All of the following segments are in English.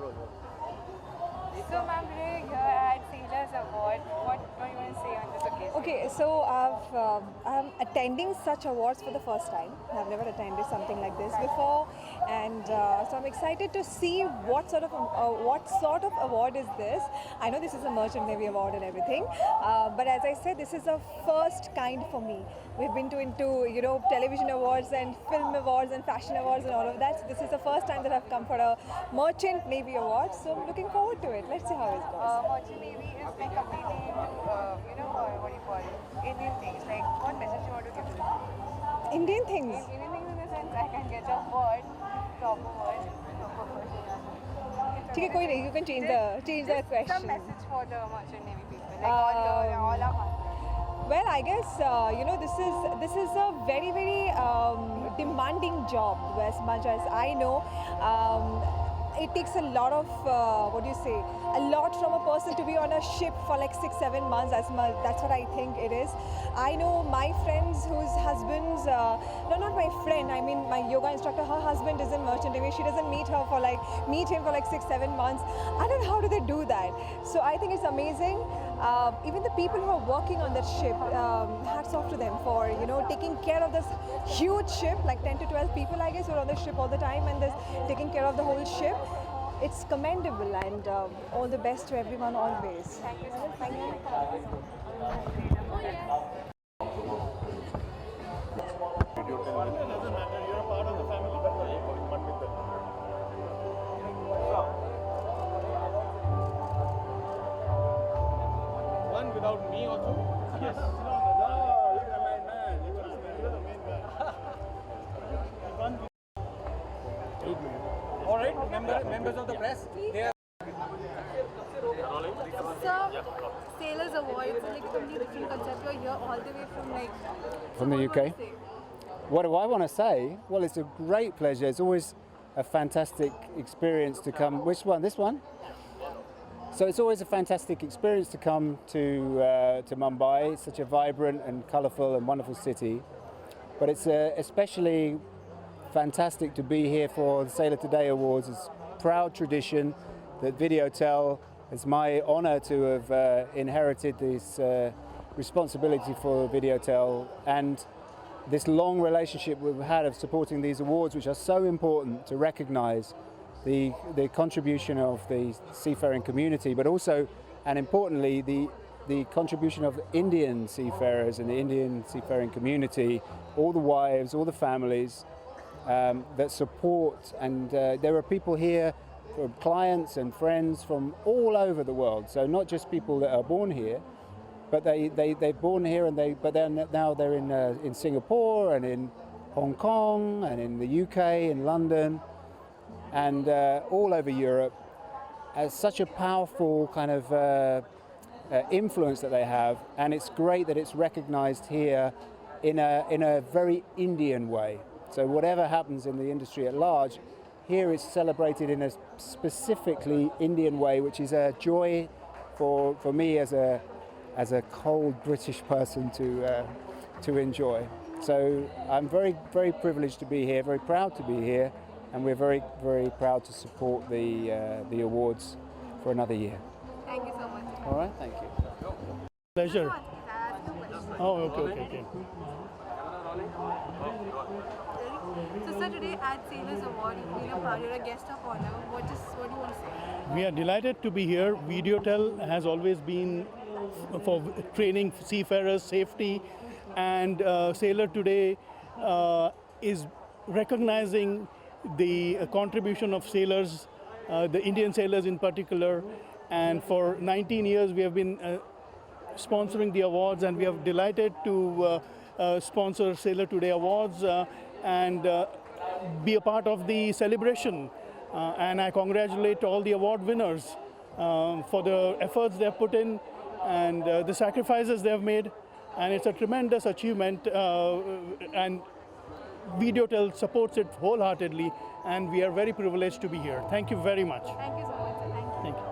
So, ma'am, today here at Sailors Award, what do you want to say on this occasion? Okay, so I'm attending such awards for the first time. I've never attended something like this before, and so I'm excited to see what sort of award is this. I know this is a Merchant Navy award and everything, but as I said, this is a first kind for me. We've been into television awards and film awards and fashion awards and all of that. So this is the first time that I've come for a Merchant Navy award. So I'm looking forward to it. Let's see how it goes. Merchant Navy is like completely into, what do you call it, Indian things. Like, what message you want to give to them? Indian things. Indian things in the sense I can get your word, proper word. Okay, कोई नहीं. You can change the question. Some message for the Merchant Navy people, like all our partners. Well, I guess this is a very demanding job. As much as I know, it takes a lot of a lot from a person to be on a ship for like 6-7 months. That's what I think it is. I know my friends whose husbands, no, not my friend. I mean my yoga instructor. Her husband is in Merchant Navy. She doesn't meet him for like 6-7 months. I don't know how do they do that. So I think it's amazing. Even the people who are working on that ship, hats off to them for taking care of this huge ship, like 10 to 12 people, I guess, who are on the ship all the time and taking care of the whole ship. It's commendable, and all the best to everyone always. Thank you so much. Thank you. One without me also? Yes. You're the main man. You're the main man. All right, members of the press. They are. So, Sailors Award, it's like a completely different concept. You're here all the way from the UK. What do I want to say? Well, it's a great pleasure. It's always a fantastic experience to come. Which one? This one? So it's always a fantastic experience to come to Mumbai. It's such a vibrant and colourful and wonderful city. But it's especially fantastic to be here for the Sailor Today Awards. It's a proud tradition that Videotel. It's my honour to have inherited this responsibility for Videotel and this long relationship we've had of supporting these awards, which are so important to recognise the contribution of the seafaring community, but also, and importantly, the contribution of Indian seafarers and the Indian seafaring community, all the wives, all the families that support, and there are people here, from clients and friends from all over the world. So not just people that are born here, but they're born here, and now they're in Singapore and in Hong Kong and in the UK, in London, and all over Europe, as such a powerful kind of influence that they have, and it's great that it's recognized here in a very Indian way. So whatever happens in the industry at large, here it's celebrated in a specifically Indian way, which is a joy for me as a cold British person to enjoy. So I'm very privileged to be here, very proud to be here, and we're very proud to support the awards for another year. Thank you so much. All right, thank you. Pleasure. Oh, okay. So, sir, today at Sailors Award, you're a guest of honor. What do you want to say? We are delighted to be here. Videotel has always been for training seafarers, safety, and Sailor today is recognizing the contribution of sailors, the Indian sailors in particular. And for 19 years we have been sponsoring the awards, and we are delighted to sponsor Sailor Today Awards and be a part of the celebration. And I congratulate all the award winners for the efforts they have put in and the sacrifices they have made. And it's a tremendous achievement, and Videotel supports it wholeheartedly, and we are very privileged to be here. Thank you very much. Thank you so much, sir. Thank you.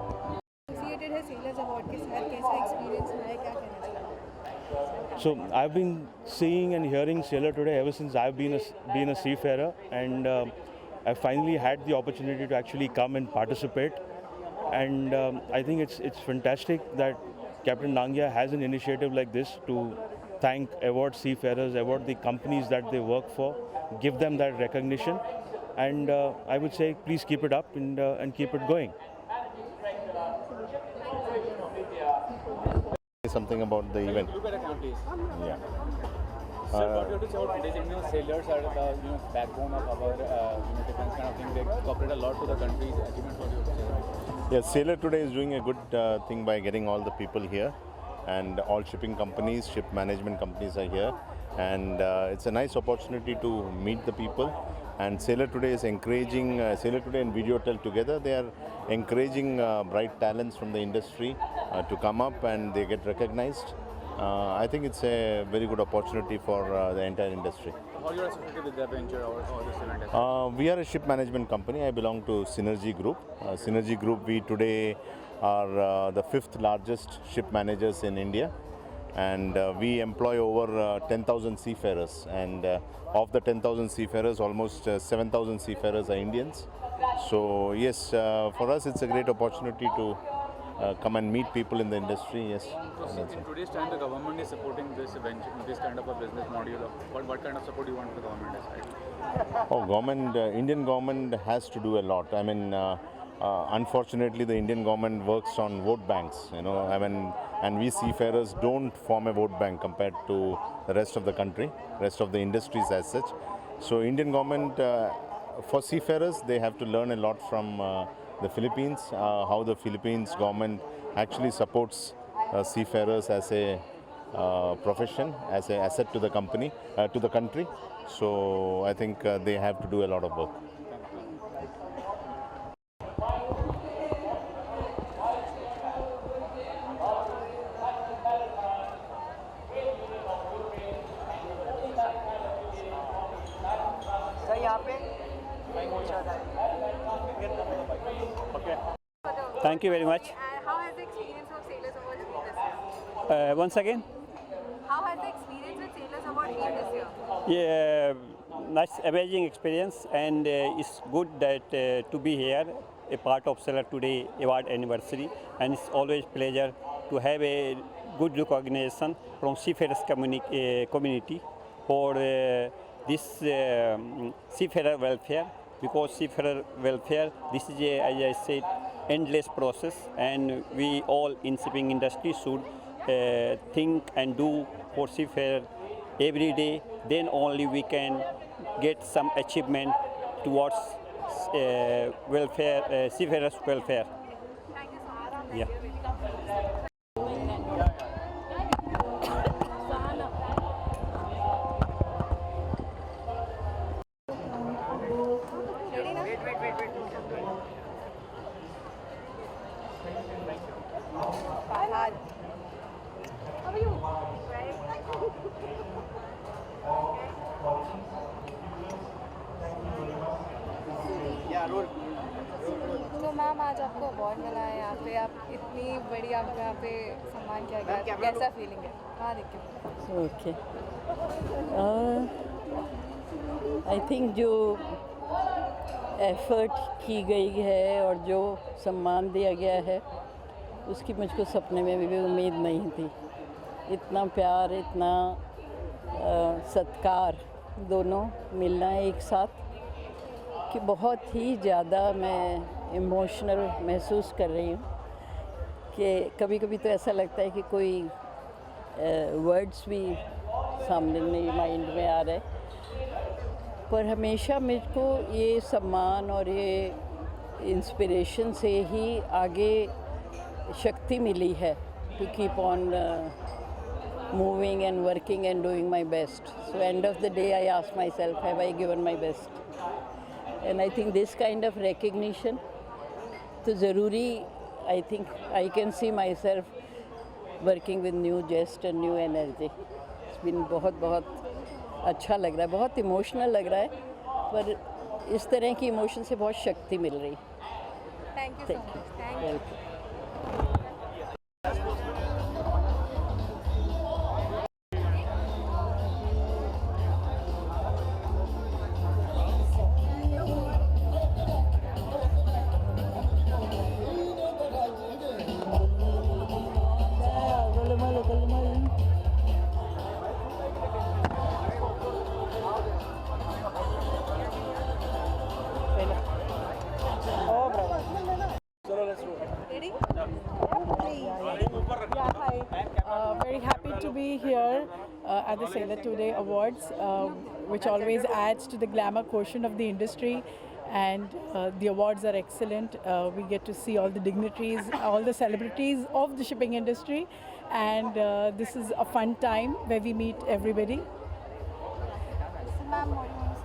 Associated है Sailors Award के साथ कैसा experience है, क्या कहना चाहिए? So I've been seeing and hearing Sailor Today ever since I've been a seafarer, and I finally had the opportunity to actually come and participate. And I think it's fantastic that Captain Nangia has an initiative like this to thank, award seafarers, award the companies that they work for, give them that recognition. And I would say, please keep it up and keep it going. Something about the event. Yeah. Sir, what do you have to say about today's sailors are the backbone of our defense kind of thing. They cooperate a lot to the country's achievement. What do you have to say about it? Yes, Sailor today is doing a good thing by getting all the people here, and all shipping companies, ship management companies are here, and it's a nice opportunity to meet the people. And Sailor today is encouraging, Sailor today and Videotel together, they are encouraging bright talents from the industry to come up and they get recognized. I think it's a very good opportunity for the entire industry. How you are associated with the venture or this event? We are a ship management company. I belong to Synergy Group. Synergy Group, we today are the 5th largest ship managers in India. And we employ over 10,000 seafarers, and of the 10,000 seafarers, almost 7,000 seafarers are Indians. So yes, for us it's a great opportunity to come and meet people in the industry. Yes. So in today's time, the government is supporting this venture, this kind of a business model. What kind of support do you want from the government side? Oh, government, Indian government has to do a lot. I mean, unfortunately, the Indian government works on vote banks. And we seafarers don't form a vote bank compared to the rest of the country, rest of the industries as such. So Indian government, for seafarers, they have to learn a lot from the Philippines, how the Philippines government actually supports seafarers as a profession, as an asset to the company, to the country. So I think they have to do a lot of work. Thank you very much. And how has the experience of Sailors Award been this year? Once again, How has the experience with Sailors Award been this year? yeah, nice, amazing experience, and it's good that to be here, a part of Sailor Today Award anniversary, and it's always pleasure to have a good recognition from seafarers community for this seafarer welfare. Because seafarer welfare, this is a, as I said, endless process, and we all in shipping industry should think and do for seafarer every day. Then only we can get some achievement towards welfare, seafarers' welfare. Thank you so much. Yeah. Farhad. How are you? तो ma'am आज आपको award मिला है यहाँ पे, आप इतनी बड़ी आपको यहाँ पे सम्मान किया गया, कैसा फीलिंग है? हाँ देखिए। ओके, आई थिंक जो एफर्ट की गई है और जो सम्मान दिया गया है उसकी मुझको सपने में भी उम्मीद नहीं थी। इतना प्यार, इतना सत्कार दोनों मिलना एक साथ कि बहुत ही ज़्यादा मैं इमोशनल महसूस कर रही हूँ कि कभी कभी तो ऐसा लगता है कि कोई वर्ड्स भी सामने नहीं माइंड में आ रहे, पर हमेशा मुझको ये सम्मान और ये इंस्पिरेशन से ही आगे शक्ति मिली है to keep on moving and working and doing my best. So end of the day I ask myself, have I given my best? And I think this kind of recognition तो ज़रूरी, I think I can see myself working with new zest and new energy. It's been बहुत अच्छा लग रहा है, बहुत emotional लग रहा है, पर इस तरह की इमोशन से बहुत शक्ति मिल रही। Thank you so much. Thank you. be here at the Sailor Today Awards, which always adds to the glamour quotient of the industry. And the awards are excellent. We get to see all the dignitaries, all the celebrities of the shipping industry. And this is a fun time where we meet everybody.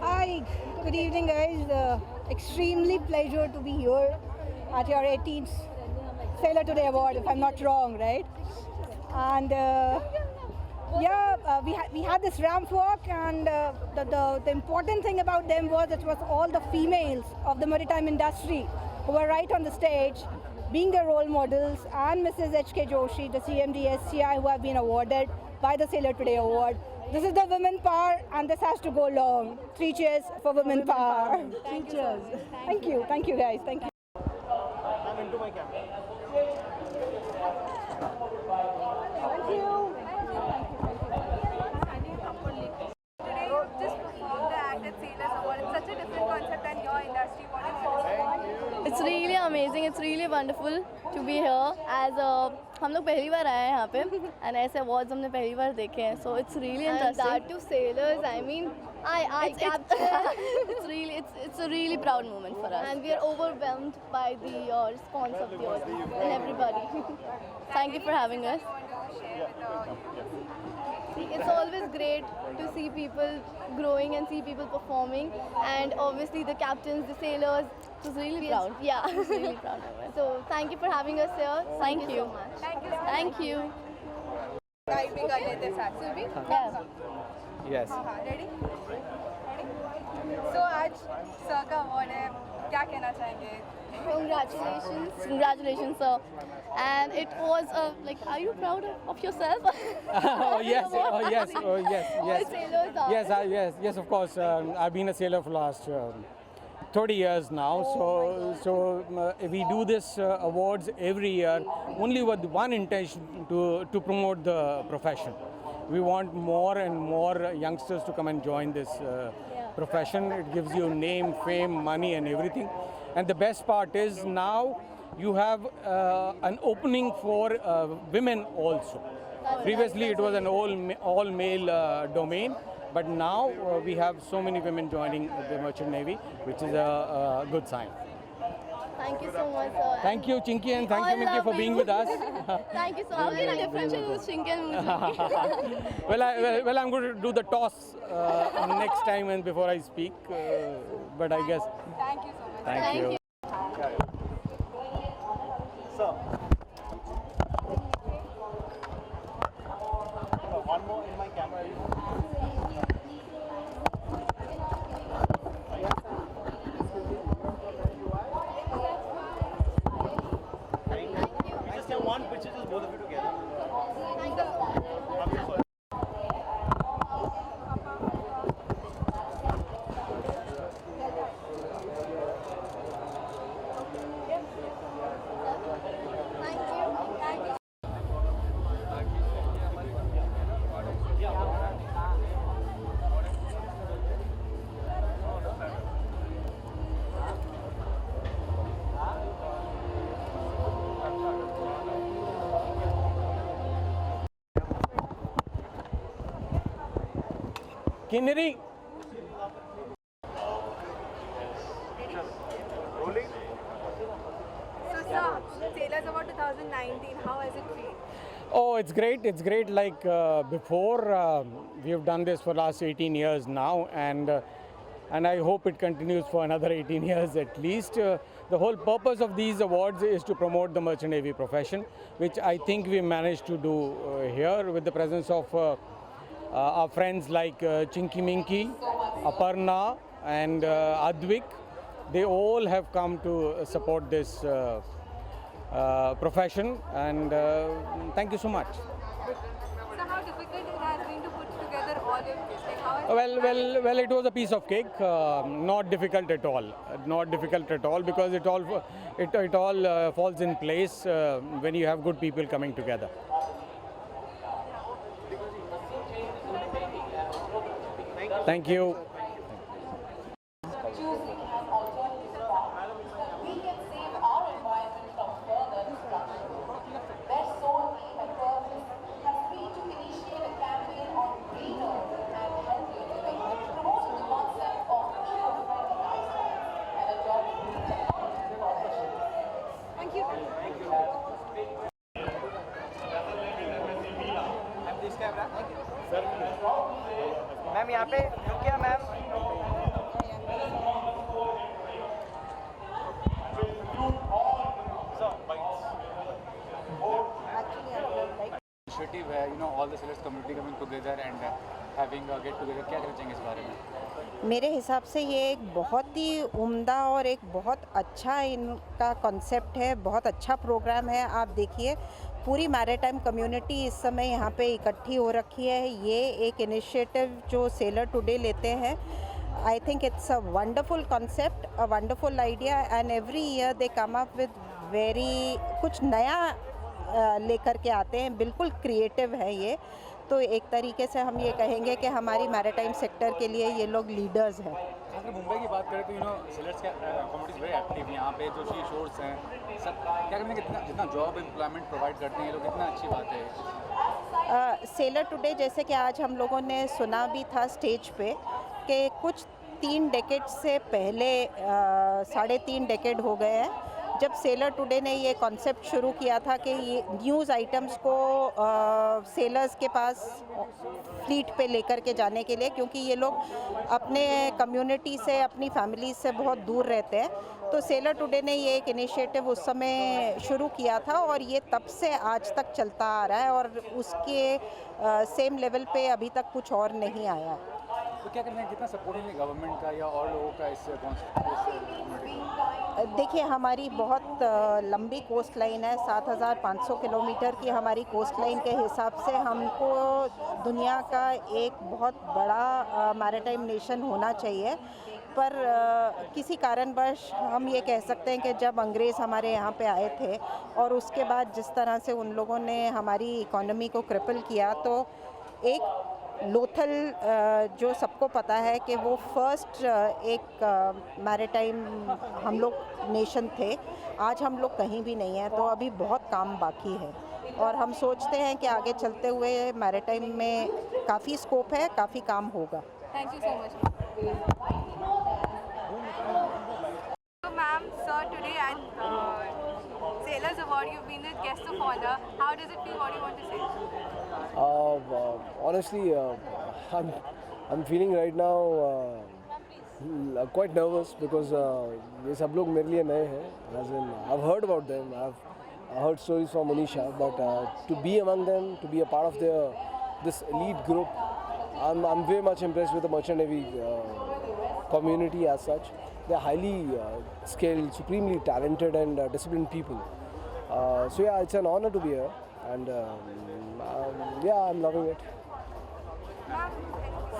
Hi, good evening guys. Extremely pleasure to be here at your 18th Sailor Today Award, if I'm not wrong, right? And we had this ramp walk, and the important thing about them was it was all the females of the maritime industry who were right on the stage, being their role models, and Mrs. H.K. Joshi, the CMD SCI, who have been awarded by the Sailor Today Award. This is the women power, and this has to go long. 3 cheers for women power. 3 cheers. Thank you guys, thank you. I'm into my camera. Thank you. Today you just performed the Act at Sailors Award. It's such a different concept than your industry. What is it? It's really amazing. It's really wonderful to be here. As हम लोग पहली बार आए हैं यहाँ पे, and ऐसे awards हमने पहली बार देखे हैं. So it's really interesting. And that to sailors, I mean, it's a really proud moment for us. and we are overwhelmed by the response of the audience And everybody. Thank you for having us. It's always great to see people growing and see people performing, and obviously the captains, the sailors. It was really proud. Yeah, I was really proud of it. So thank you for having us here. Thank you. So much. Thank you. Guide me कर लेते हैं साथ से भी. Yeah. Yes. हाँ, ready? So आज sir का award है. क्या कहना चाहेंगे? Congratulations, sir. And it was like, are you proud of yourself? Oh yes, yes. Sailors are. Yes, of course. I've been a sailor for last 30 years now. We do this awards every year only with one intention, to promote the profession. We want more and more youngsters to come and join this profession. It gives you name, fame, money and everything. And the best part is now you have an opening for women also. Previously it was an all male domain, but now we have so many women joining the Merchant Navy, which is a good sign. Thank you so much, sir. Thank you, Chinky, and thank you, Minky, for being with us. Thank you so much. How can I differentiate with Chinky and Muzi? Well, I'm going to do the toss next time and before I speak, but I guess. Thank you so much. Thank you. One more in my camera. Just have one picture, just both of you together. Kinneri. So sir, Sailors Award 2019, how has it been? Oh, it's great. It's great. Like before, we have done this for last 18 years now, and I hope it continues for another 18 years at least. The whole purpose of these awards is to promote the Merchant Navy profession, which I think we managed to do here with the presence of our friends like Chinky Minky, Aparna, and Advik. They all have come to support this profession, and thank you so much. So how difficult it has been to put together all of this? Like how Well, it was a piece of cake. Not difficult at all. Not difficult at all, because it all falls in place when you have good people coming together. Thank you. Ma'am यहाँ पे रुकिए ma'am. Initiative है, all the sellers community coming together and having a get together, क्या कहना चाहेंगे इस बारे में? मेरे हिसाब से ये एक बहुत ही उम्दा और एक बहुत अच्छा इनका कॉन्सेप्ट है, बहुत अच्छा प्रोग्राम है। आप देखिए पूरी मैरीटाइम कम्युनिटी इस समय यहाँ पे इकट्ठी हो रखी है। ये एक इनिशिएटिव जो सेलर टुडे लेते हैं, I think it's a wonderful concept, a wonderful idea, and every year they come up with very कुछ नया लेकर के आते हैं। बिल्कुल क्रिएटिव है ये, तो एक तरीके से हम ये कहेंगे कि हमारी मैरीटाइम सेक्टर के लिए ये लोग लीडर्स हैं। अगर मुंबई की बात करें तो सेलर्स का कम्युनिटी वेरी एक्टिव यहाँ पे, जो सी शोर्स हैं सब, क्या कहते हैं जितना जॉब एम्प्लॉयमेंट प्रोवाइड करते हैं ये लोग, कितना अच्छी बात है। सेलर टुडे जैसे कि आज हम लोगों ने सुना भी था स्टेज पे कि कुछ 3 डेकेड से पहले 3.5 डेकेड हो गए हैं जब सेलर टुडे ने ये कॉन्सेप्ट शुरू किया था कि ये न्यूज़ आइटम्स को सेलर्स के पास फ्लीट पे लेकर के जाने के लिए, क्योंकि ये लोग अपने कम्युनिटी से, अपनी फैमिली से बहुत दूर रहते हैं। तो सेलर टुडे ने ये एक इनिशिएटिव उस समय शुरू किया था और ये तब से आज तक चलता आ रहा है और उसके सेम लेवल पे अभी तक कुछ और नहीं आया। तो क्या करना है, कितना सपोर्ट है गवर्नमेंट का या और लोगों का इस कॉन्सेप्ट? देखिए हमारी बहुत लंबी कोस्ट लाइन है, 7,500 किलोमीटर की हमारी कोस्ट लाइन के हिसाब से हमको दुनिया का एक बहुत बड़ा मैरीटाइम नेशन होना चाहिए। पर किसी कारणवश हम ये कह सकते हैं कि जब अंग्रेज़ हमारे यहाँ पे आए थे और उसके बाद जिस तरह से उन लोगों ने हमारी इकोनॉमी को क्रिपल किया, तो एक लोथल जो सबको पता है कि वो फर्स्ट एक मैरीटाइम हम लोग नेशन थे, आज हम लोग कहीं भी नहीं हैं। तो अभी बहुत काम बाकी है और हम सोचते हैं कि आगे चलते हुए मैरीटाइम में काफ़ी स्कोप है, काफ़ी काम होगा। Thank you so much. Ma'am, sir, today at Sailors Award, you've been the guest of honor. How does it feel? What do you want to say? Honestly, I'm feeling right now quite nervous because ये सब लोग मेरे लिए नए हैं. As in, I've heard about them. I've heard stories from Monisha, but to be among them, to be a part of this elite group, I'm very much impressed with the merchant navy community as such. They're highly skilled, supremely talented and disciplined people. So yeah, it's an honor to be here, and yeah, I'm loving it.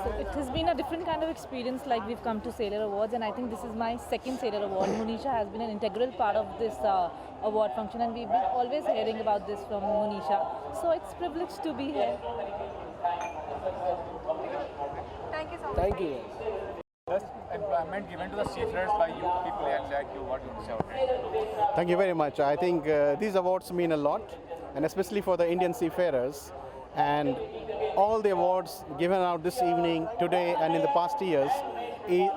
So it has been a different kind of experience. Like, we've come to Sailor Awards, and I think this is my second Sailor Award. Monisha has been an integral part of this award function, and we've been always hearing about this from Monisha. So it's privileged to be here. Thank you so much. Thank you. First employment given to the seafarers by you people like you, what do you say? Thank you very much. I think these awards mean a lot, and especially for the Indian seafarers. And all the awards given out this evening, today and in the past years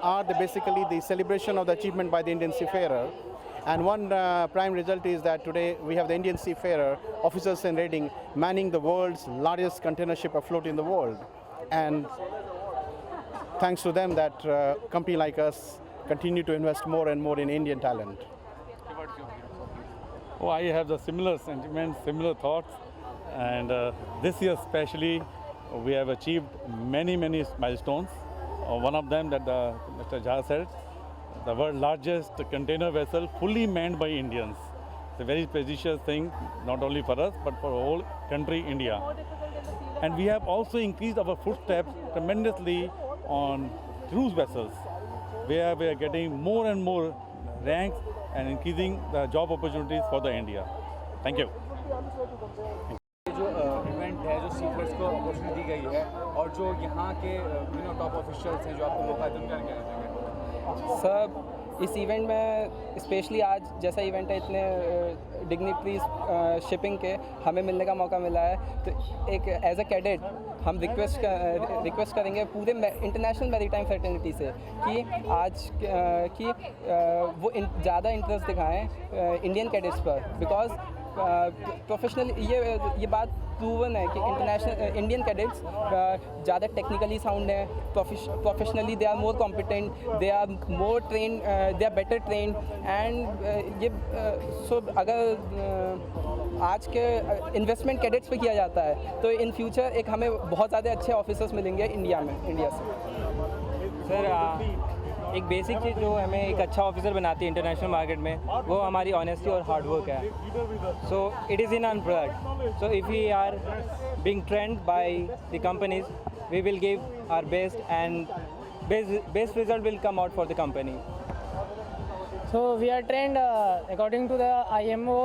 are basically the celebration of the achievement by the Indian seafarer. And one prime result is that today we have the Indian seafarer officers in rating manning the world's largest container ship afloat in the world. And thanks to them that company like us continue to invest more and more in Indian talent. Oh, I have the similar sentiments, similar thoughts. And this year especially, we have achieved many milestones. One of them that Mr. Jha said, the world's largest container vessel fully manned by Indians. It's a very prestigious thing, not only for us, but for the whole country, India. And we have also increased our footsteps tremendously on cruise vessels, where we are getting more and more ranks and increasing the job opportunities for the India. Thank you. जो event है, जो सीफर्स को opportunity दी गई है और जो यहाँ के टॉप ऑफिशियल्स हैं जो आपको मौका दें, उनका क्या कहना चाहेंगे? सर, इस इवेंट में स्पेशली आज जैसा इवेंट है, इतने डिग्निटरीज शिपिंग के हमें मिलने का मौका मिला है, तो एक एज अ कैडेट हम रिक्वेस्ट करेंगे पूरे इंटरनेशनल मैरीटाइम फ्रेटर्निटी से कि आज कि वो ज़्यादा इंटरेस्ट दिखाएं इंडियन कैडेट्स पर, बिकॉज प्रोफेशनल ये बात प्रूवन है कि इंडियन कैडेट्स ज़्यादा टेक्निकली साउंड है, professionally they are more competent, they are more train, they are better train and ये सो अगर आज के इन्वेस्टमेंट कैडेट्स पे किया जाता है तो इन फ्यूचर एक हमें बहुत ज़्यादा अच्छे ऑफिसर्स मिलेंगे इंडिया से। सर एक बेसिक चीज़ जो हमें एक अच्छा ऑफिसर बनाती है इंटरनेशनल मार्केट में, वो हमारी ऑनेस्टी और हार्ड वर्क है। So it is in our blood. So if we are being trained by the companies, we will give our best and best result will come out for the company. So we are trained according to the IMO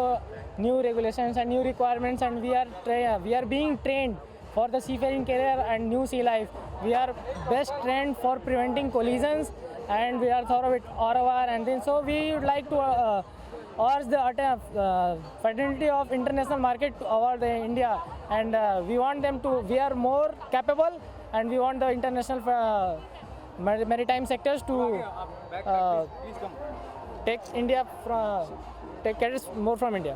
new regulations and new requirements, and we are being trained for the seafaring career and new sea life. We are best trained for preventing collisions, and we are thorough with ROR, and then so we would like to urge the fraternity of international market over India, and we want them to. We are more capable, and we want the international maritime sectors to take India take cadets more from India.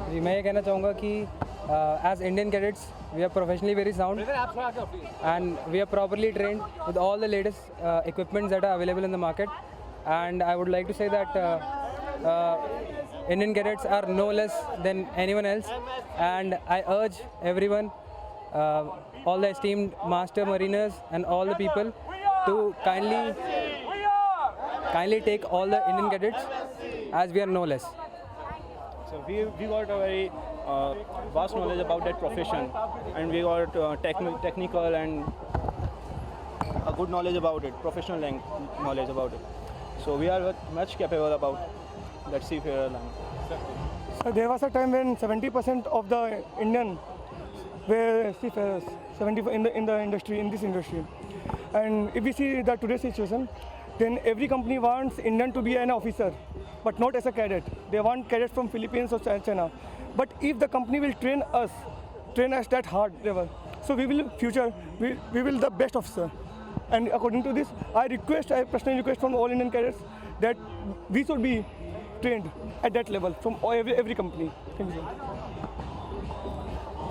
जी मैं ये कहना चाहूँगा कि as Indian cadets we are professionally very sound and we are properly trained with all the latest equipments that are available in the market, and I would like to say that Indian cadets are no less than anyone else, and I urge everyone, all the esteemed master mariners and all the people to kindly take all the Indian cadets as we are no less. So we got a very vast knowledge about that profession, and we got technical and a good knowledge about it, professional knowledge about it. So we are much capable about that seafarer line. So there was a time when 70% of the Indian were seafarers, 70 in this industry. And if we see the today's situation, then every company wants Indian to be an officer, but not as a cadet. They want cadets from Philippines or China. But if the company will train us that hard level, so we will the best officer. And according to this, I personally request from all Indian cadets that we should be trained at that level from every company. Thank you.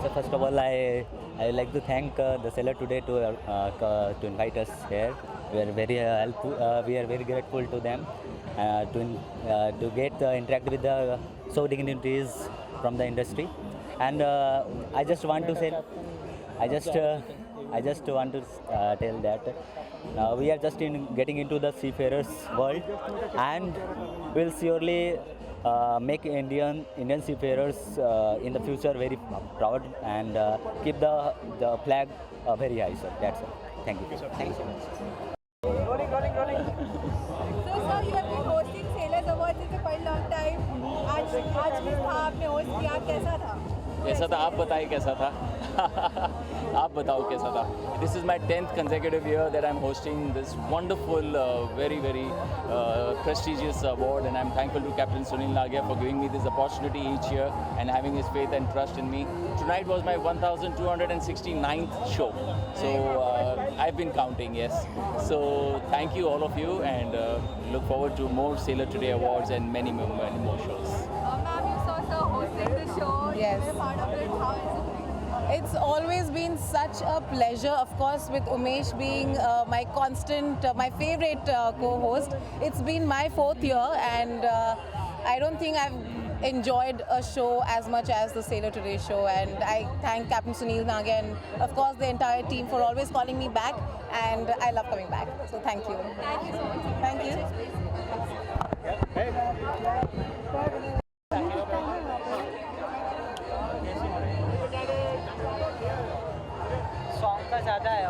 So first of all, I would like to thank the seller today to invite us here. We are very helpful. We are very grateful to them to get interact with the so dignitaries from the industry. And I just want to say, I just want to tell that we are just getting into the seafarers world, and will surely make Indian seafarers in the future very proud, and keep the flag very high, sir. That's all. Thank you. Thank you so much. Rolling. So sir, you have been hosting Sailors Awards for quite a long time. आज भी आपने host किया, कैसा था? कैसा था? आप बताइए कैसा था? आप बताओ कैसा था? This is my 10th consecutive year that I'm hosting this wonderful, very prestigious award, and I'm thankful to Captain Sunil Nagia for giving me this opportunity each year and having his faith and trust in me. Tonight was my 1269th show, so I've been counting, yes. So thank you all of you, and look forward to more Sailor Today Awards and many more shows. Ma'am, you saw sir hosting the show. Yes. You were part of it. How is it? It's always been such a pleasure, of course, with Umesh being my constant, my favorite co-host. It's been my 4th year, and I don't think I've enjoyed a show as much as the Sailor Today show, and I thank Captain Sunil Nagia and of course the entire team for always calling me back, and I love coming back. So thank you. Thank you so much. Thank you. Song का ज़्यादा है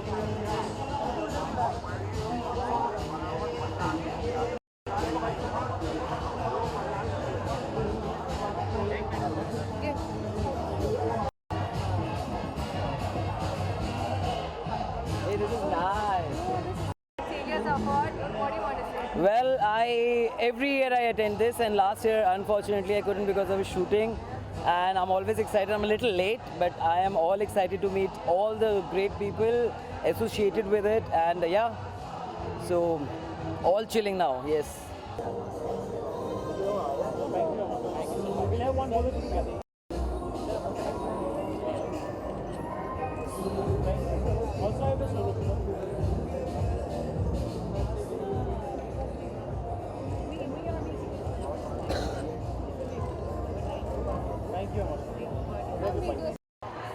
Hey, this is nice. Sailors Award, what do you want to say? Well, every year I attend this, and last year unfortunately I couldn't because I was shooting. And I'm always excited. I'm a little late, but I am all excited to meet all the great people associated with it, and yeah, so all chilling now. Yes.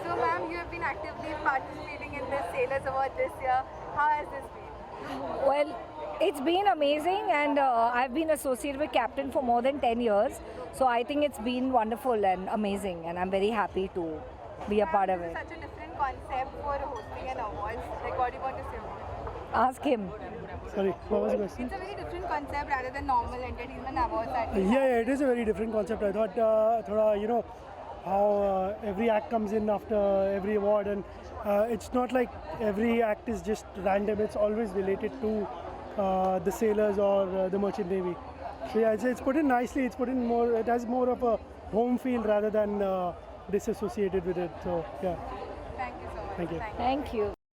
So ma'am, you have been actively participating in this Sailors Award this year. How has this been? Well, it's been amazing, and I've been associated with Captain for more than 10 years. So I think it's been wonderful and amazing, and I'm very happy to be a part of it. Such a different concept for hosting an awards. Like, what do you want to say about it? Ask him. Sorry, what was the question? It's a very different concept rather than normal entertainment awards that we Yeah, it is a very different concept. I thought, how every act comes in after every award, and it's not like every act is just random. It's always related to the sailors or the merchant navy. So yeah, it's put in nicely. It's put in more. It has more of a home feel rather than disassociated with it. So yeah. Thank you so much. Thank you. Thank you.